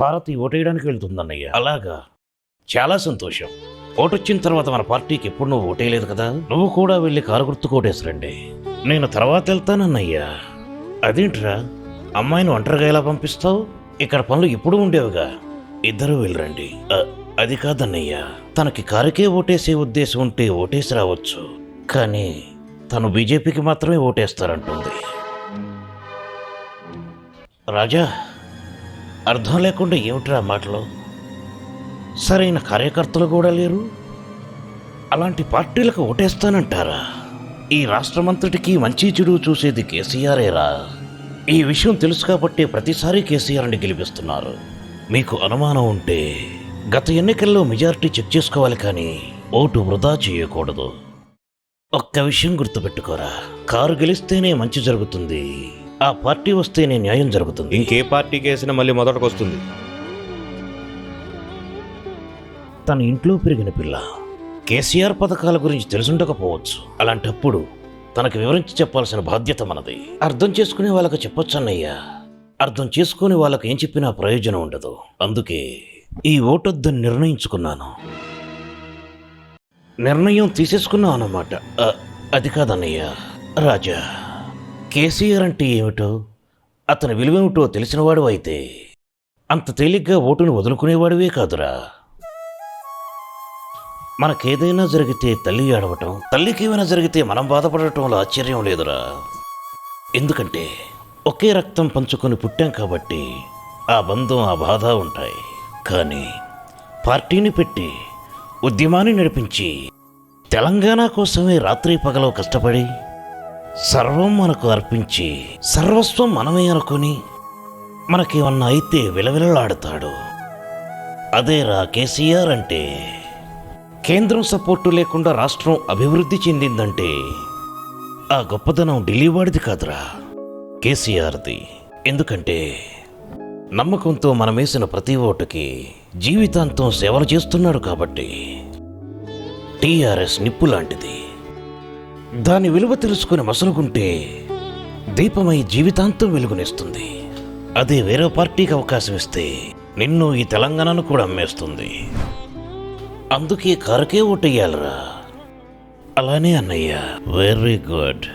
భారతి ఓటేయడానికి వెళ్తుందన్నయ్య. అలాగా, చాలా సంతోషం. ఓటొచ్చిన తర్వాత మన పార్టీకి ఎప్పుడు నువ్వు ఓటేయలేదు కదా, నువ్వు కూడా వెళ్ళి కారు గుర్తుకు ఓటేసిరండి. నేను తర్వాత వెళ్తానన్నయ్యా. అదేంట్రా, అమ్మాయిని ఒంటరిగా ఎలా పంపిస్తావు? ఇక్కడ పనులు ఎప్పుడు ఉండేవిగా. ఇద్దరు వెళ్ళరండి. అది కాదన్నయ్యా, తనకి కారుకే ఓటేసే ఉద్దేశం ఉంటే ఓటేసి రావచ్చు, కానీ తను బీజేపీకి మాత్రమే ఓటేస్తారంటుంది. రాజా, అర్థం లేకుండా ఏమిట్రా మాటలు? సరైన కార్యకర్తలు కూడా లేరు, అలాంటి పార్టీలకు ఓటేస్తానంటారా? ఈ రాష్ట్రమంతటికీ మంచి చెడు చూసేది కేసీఆరేరా. ఈ విషయం తెలుసు కాబట్టి ప్రతిసారి కేసీఆర్ని గెలిపిస్తున్నారు. మీకు అనుమానం ఉంటే గత ఎన్నికల్లో మెజారిటీ చెక్ చేసుకోవాలి, కానీ ఓటు వృధా చేయకూడదు. ఒక్క విషయం గుర్తుపెట్టుకోరా, కారు గెలిస్తేనే మంచి జరుగుతుంది, ఆ పార్టీ వస్తేనే న్యాయం జరుగుతుంది. ఇంకే పార్టీకి వేసినా మళ్ళీ మొదటికి వస్తుంది. తన ఇంట్లో పెరిగిన పిల్ల కేసీఆర్ పథకాల గురించి తెలుసుండకపోవచ్చు. అలాంటప్పుడు తనకు వివరించి చెప్పాల్సిన బాధ్యత మనది. అర్థం చేసుకునే వాళ్ళకి చెప్పొచ్చు అన్నయ్యా, అర్థం చేసుకునే వాళ్ళకి ఏం చెప్పినా ప్రయోజనం ఉండదు. అందుకే ఈ ఓటొద్దని నిర్ణయించుకున్నాను. నిర్ణయం తీసేసుకున్నాను అన్నమాట. అది కాదన్నయ్యా, రాజా, కేసీఆర్ అంటే ఏమిటో, అతని విలువేమిటో తెలిసినవాడు అయితే అంత తేలిగ్గా ఓటును వదులుకునేవాడివే కాదురా. మనకేదైనా జరిగితే తల్లి ఏడవటం, తల్లికి ఏమైనా జరిగితే మనం బాధపడటంలో ఆశ్చర్యం లేదురా. ఎందుకంటే ఒకే రక్తం పంచుకొని పుట్టాం కాబట్టి ఆ బంధం, ఆ బాధ ఉంటాయి. కానీ పార్టీని పెట్టి ఉద్యమాన్ని నడిపించి తెలంగాణ కోసమే రాత్రి పగలు కష్టపడి సర్వం మనకు అర్పించి సర్వస్వం మనమే అనుకుని మనకేమన్నా అయితే విలవిలలాడతాడు. అదేరా కేసీఆర్ అంటే. కేంద్రం సపోర్టు లేకుండా రాష్ట్రం అభివృద్ధి చెందిందంటే ఆ గొప్పదనం ఢిల్లీ వాడిది కాదురా, కేసీఆర్ది. ఎందుకంటే నమ్మకంతో మనమేసిన ప్రతి ఓటుకి జీవితాంతం సేవలు చేస్తున్నాడు కాబట్టి. టీఆర్ఎస్ నిప్పు లాంటిది, దాని విలువ తెలుసుకుని మసలుకుంటే దీపమై జీవితాంతం వెలుగునిస్తుంది. అదే వేరే పార్టీకి అవకాశం ఇస్తే నిన్ను, ఈ తెలంగాణను కూడా అమ్మేస్తుంది. అందుకే కారుకే ఓటేయాలరా. అలానే అన్నయ్య. Very good.